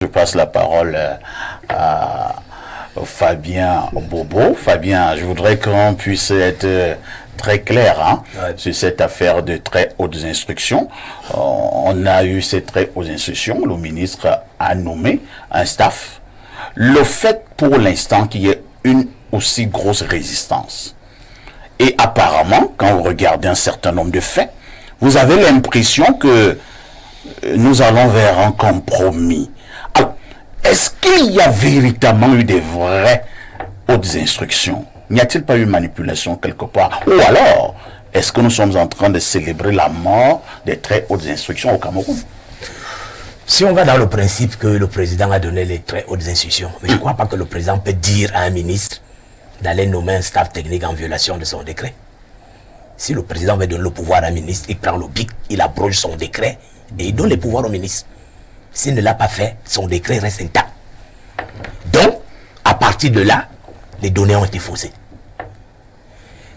Je passe la parole à Fabien Bobo. Fabien, je voudrais qu'on puisse être très clair sur cette affaire de très hautes instructions. On a eu ces très hautes instructions. Le ministre a nommé un staff. Le fait pour l'instant qu'il y ait une aussi grosse résistance. Et apparemment, quand vous regardez un certain nombre de faits, vous avez l'impression que nous allons vers un compromis. Alors, est-ce qu'il y a véritablement eu des vraies hautes instructions? N'y a-t-il pas eu manipulation quelque part? Ou alors, est-ce que nous sommes en train de célébrer la mort des très hautes instructions au Cameroun? Si on va dans le principe que le président a donné les très hautes instructions, mais je ne crois pas que le président peut dire à un ministre d'aller nommer un staff technique en violation de son décret. Si le président veut donner le pouvoir à un ministre, il prend le bic, il abroge son décret et il donne les pouvoirs au ministre. S'il ne l'a pas fait, son décret reste intact. Donc, à partir de là, les données ont été faussées.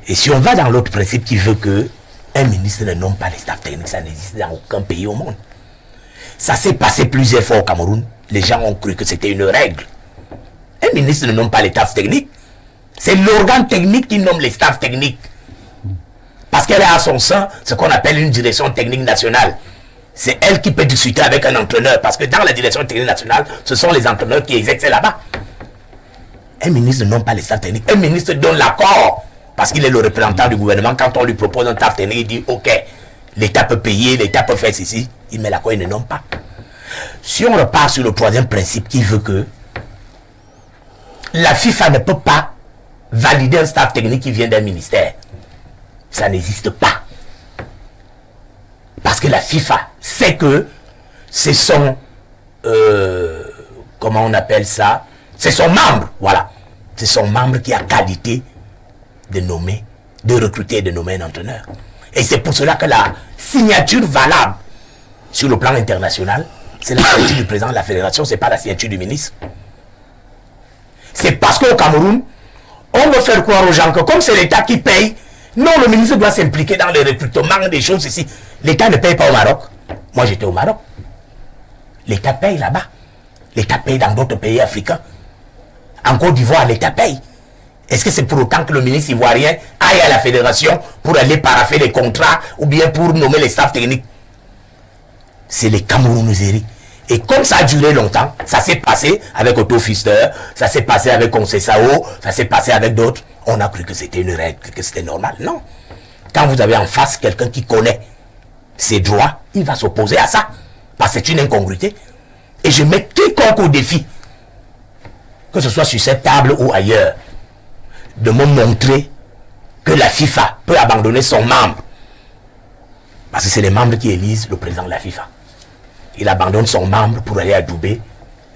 Et si on va dans l'autre principe qui veut que un ministre ne nomme pas les staffs techniques, ça n'existe dans aucun pays au monde. Ça s'est passé plusieurs fois au Cameroun. Les gens ont cru que c'était une règle. Un ministre ne nomme pas les staffs techniques. C'est l'organe technique qui nomme les staffs techniques. Parce qu'elle a à son sein ce qu'on appelle une direction technique nationale. C'est elle qui peut discuter avec un entraîneur. Parce que dans la direction technique nationale, ce sont les entraîneurs qui exercent là-bas. Un ministre ne nomme pas les staffs techniques. Un ministre donne l'accord. Parce qu'il est le représentant du gouvernement. Quand on lui propose un staff technique, il dit ok, l'État peut payer, l'État peut faire ceci. Il met l'accord, il ne nomme pas. Si on repart sur le troisième principe qui veut que la FIFA ne peut pas valider un staff technique qui vient d'un ministère, ça n'existe pas. Parce que la FIFA sait que c'est son, comment on appelle ça, c'est son membre, voilà. C'est son membre qui a qualité de nommer, de recruter et de nommer un entraîneur. Et c'est pour cela que la signature valable sur le plan international, c'est la signature du président de la fédération, c'est pas la signature du ministre. C'est parce qu'au Cameroun, on veut faire croire aux gens que comme c'est l'État qui paye, non, le ministre doit s'impliquer dans le recrutement des choses ici. L'État ne paye pas au Maroc. Moi, j'étais au Maroc. L'État paye là-bas. L'État paye dans d'autres pays africains. En Côte d'Ivoire, l'État paye. Est-ce que c'est pour autant que le ministre ivoirien aille à la fédération pour aller paraffer les contrats ou bien pour nommer les staffs techniques? C'est les Camerounaiseries. Et comme ça a duré longtemps, ça s'est passé avec Otto Pfister, ça s'est passé avec Conceição, ça s'est passé avec d'autres. On a cru que c'était une règle, que c'était normal. Non. Quand vous avez en face quelqu'un qui connaît ses droits, il va s'opposer à ça. Parce que c'est une incongruité. Et je mets quiconque au défi, que ce soit sur cette table ou ailleurs, de me montrer que la FIFA peut abandonner son membre. Parce que c'est les membres qui élisent le président de la FIFA. Il abandonne son membre pour aller adouber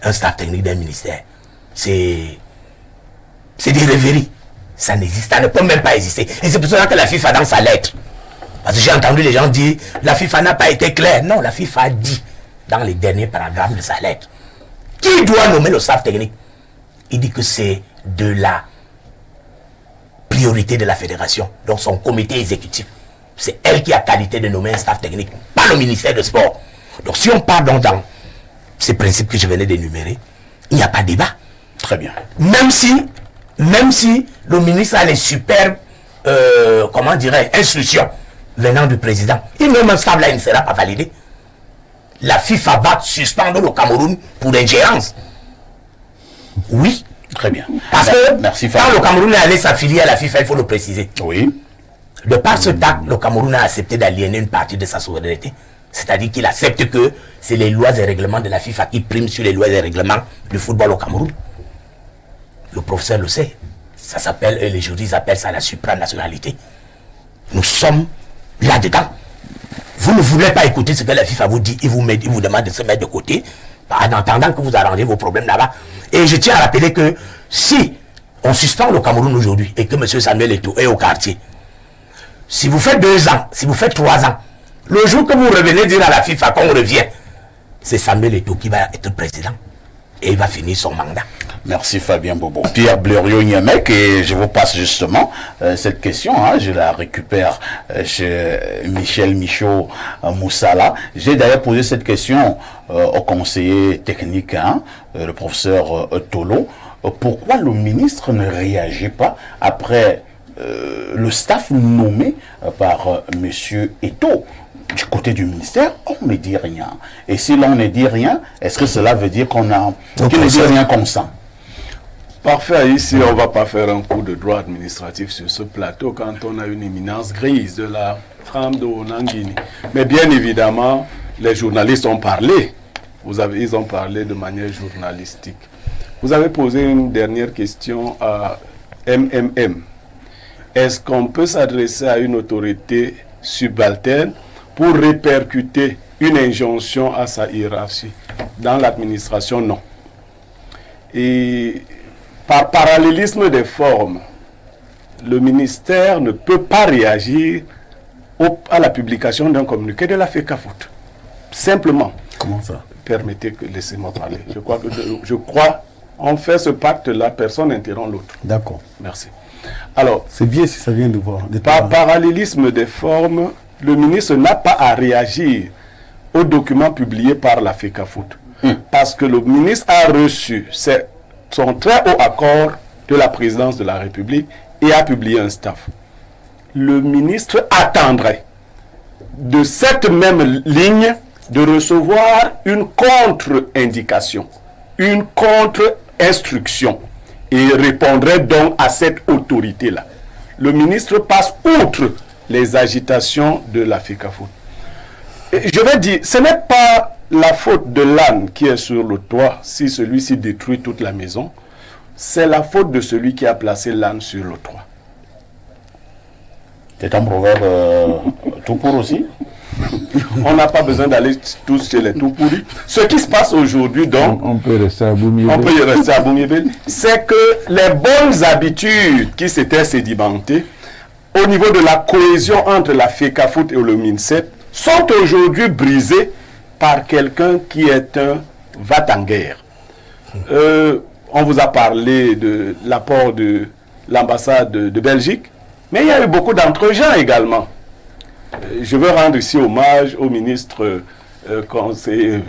un staff technique d'un ministère. C'est des rêveries. Ça n'existe, ça ne peut même pas exister. Et c'est pour cela que la FIFA, dans sa lettre, parce que j'ai entendu les gens dire, la FIFA n'a pas été claire. Non, la FIFA a dit, dans les derniers paragraphes de sa lettre, qui doit nommer le staff technique? Il dit que c'est de la priorité de la fédération, donc son comité exécutif. C'est elle qui a qualité de nommer un staff technique, pas le ministère de Sport. Donc si on part donc dans ces principes que je venais d'énumérer, il n'y a pas de débat. Très bien. Même si le ministre a les superbes, comment dirais-je, instructions venant du président, il nomme un staff là, il ne sera pas validé. La FIFA va suspendre le Cameroun pour ingérence. Oui. Très bien. Parce que merci, quand le Cameroun est allé s'affilier à la FIFA, il faut le préciser. Oui. De par ce acte, le Cameroun a accepté d'aliéner une partie de sa souveraineté. C'est-à-dire qu'il accepte que c'est les lois et règlements de la FIFA qui priment sur les lois et règlements du football au Cameroun. Le professeur le sait. Ça s'appelle, les juristes appellent ça la supranationalité. Nous sommes là-dedans. Vous ne voulez pas écouter ce que la FIFA vous dit, il vous demande de se mettre de côté, en attendant que vous arrangez vos problèmes là-bas. Et je tiens à rappeler que si on suspend le Cameroun aujourd'hui et que M. Samuel Eto'o est au quartier, si vous faites 2 ans, si vous faites 3 ans, le jour que vous revenez dire à la FIFA qu'on revient, c'est Samuel Eto'o qui va être président et il va finir son mandat. Merci Fabien Bobo. Pierre Blériot-Niamec, et je vous passe justement cette question, hein, je la récupère chez Michel Michaud Moussala. J'ai d'ailleurs posé cette question au conseiller technique, hein, le professeur Tolo. Pourquoi le ministre ne réagit pas après le staff nommé par Monsieur Eto? Du côté du ministère, on ne dit rien. Et si l'on ne dit rien, est-ce que cela veut dire qu'il ne dit rien consent? Parfait, ici on ne va pas faire un coup de droit administratif sur ce plateau quand on a une éminence grise de la trame de Onangini. Mais bien évidemment, les journalistes ont parlé. Ils ont parlé de manière journalistique. Vous avez posé une dernière question à MMM. Est-ce qu'on peut s'adresser à une autorité subalterne pour répercuter une injonction à sa hiérarchie? Dans l'administration, non. Et par parallélisme des formes, le ministère ne peut pas réagir à la publication d'un communiqué de la FECAFOOT. Simplement. Comment ça? Permettez que laissez-moi parler. Je crois, on fait ce pacte-là, personne n'interrompt l'autre. D'accord. Merci. Alors, c'est bien si ça vient de voir. Par parallélisme des formes, le ministre n'a pas à réagir aux documents publiés par la FECAFOOT. Parce que le ministre a reçu son très haut accord de la présidence de la République et a publié un staff. Le ministre attendrait de cette même ligne de recevoir une contre-indication, une contre-instruction et répondrait donc à cette autorité-là. Le ministre passe outre les agitations de la FECAFOOT. Je vais dire, ce n'est pas la faute de l'âne qui est sur le toit si celui-ci détruit toute la maison. C'est la faute de celui qui a placé l'âne sur le toit. C'est un proverbe tout court aussi. On n'a pas besoin d'aller tous chez les tout pourris. Ce qui se passe aujourd'hui, donc, on peut rester à Boumiébel. On peut y rester à Boumiébel. C'est que les bonnes habitudes qui s'étaient sédimentées au niveau de la cohésion entre la FECAFOOT et le MINSEP sont aujourd'hui brisées par quelqu'un qui est un va-t-en-guerre. On vous a parlé de l'apport de l'ambassade de Belgique, mais il y a eu beaucoup d'entre-gens également. Je veux rendre ici hommage au ministre conseiller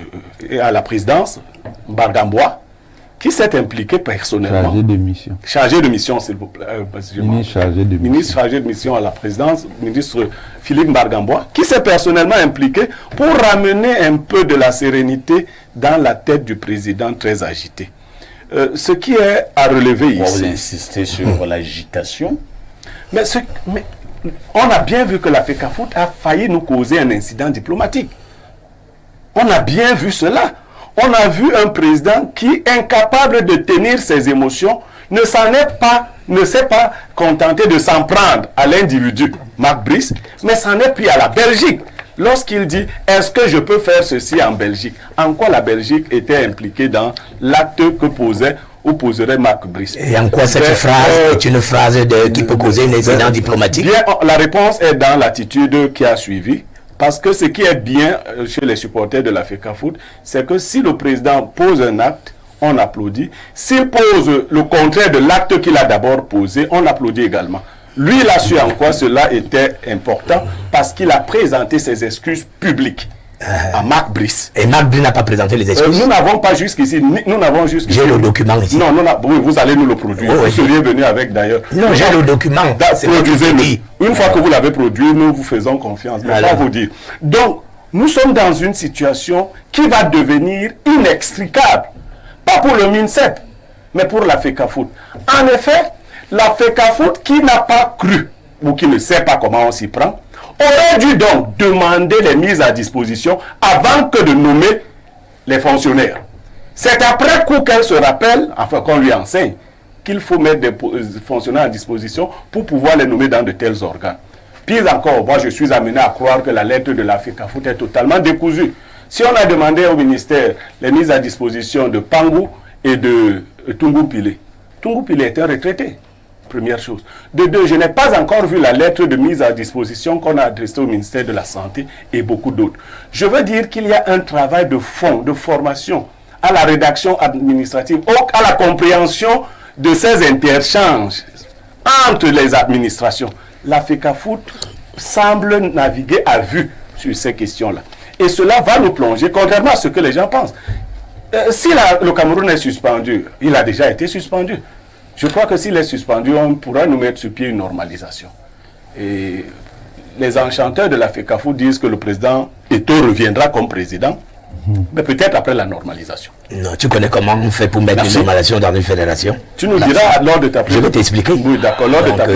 et à la présidence, Mbargambois, qui s'est impliqué personnellement. Chargé de mission. Chargé de mission, s'il vous plaît. Ministre chargé de mission. Ministre chargé de mission à la présidence, ministre Philippe Mbargambois, qui s'est personnellement impliqué pour ramener un peu de la sérénité dans la tête du président très agité. Ce qui est à relever ici. Vous insistez sur l'agitation. Mais on a bien vu que la FECAFOOT a failli nous causer un incident diplomatique. On a bien vu cela. On a vu un président qui, incapable de tenir ses émotions, ne s'est pas contenté de s'en prendre à l'individu, Marc Brice, mais s'en est pris à la Belgique. Lorsqu'il dit, est-ce que je peux faire ceci en Belgique? En quoi la Belgique était impliquée dans l'acte que posait ou poserait Marc Brice? Et en quoi cette phrase est une phrase qui peut causer un incident diplomatique? Bien, la réponse est dans l'attitude qui a suivi. Parce que ce qui est bien chez les supporters de la FECAFOOT, c'est que si le président pose un acte, on applaudit. S'il pose le contraire de l'acte qu'il a d'abord posé, on applaudit également. Lui, il a su en quoi cela était important parce qu'il a présenté ses excuses publiques à Marc Brice. Et Marc Brice n'a pas présenté les excuses. Nous n'avons pas jusqu'ici. Nous n'avons jusqu'ici. J'ai le document ici. Non, oui, vous allez nous le produire. Vous seriez venu avec d'ailleurs. Non, j'ai le document. Produisez-le. Une fois que vous l'avez produit, nous vous faisons confiance. Mais pas vous dire. Donc, nous sommes dans une situation qui va devenir inextricable. Pas pour le MINSEP, mais pour la FECAFOOT. En effet, la FECAFOOT qui n'a pas cru ou qui ne sait pas comment on s'y prend, aurait dû donc demander les mises à disposition avant que de nommer les fonctionnaires. C'est après coup qu'elle se rappelle, enfin qu'on lui enseigne, qu'il faut mettre des fonctionnaires à disposition pour pouvoir les nommer dans de tels organes. Pire encore, moi je suis amené à croire que la lettre de la FECAFOOT est totalement décousue. Si on a demandé au ministère les mises à disposition de Pangou et de Tungu Pile est un retraité. Première chose. De deux, je n'ai pas encore vu la lettre de mise à disposition qu'on a adressée au ministère de la Santé et beaucoup d'autres. Je veux dire qu'il y a un travail de fond, de formation à la rédaction administrative, à la compréhension de ces interchanges entre les administrations. La FECAFOOT semble naviguer à vue sur ces questions-là. Et cela va nous plonger, contrairement à ce que les gens pensent. Si le Cameroun est suspendu, il a déjà été suspendu. Je crois que s'il est suspendu, on pourra nous mettre sur pied une normalisation. Et les enchanteurs de la FECAFOOT disent que le président Eto'o reviendra comme président, mais peut-être après la normalisation. Non, tu connais comment on fait pour mettre une normalisation dans une fédération? Tu nous diras lors de ta présentation. Je vais t'expliquer. Oui, d'accord, lors de ta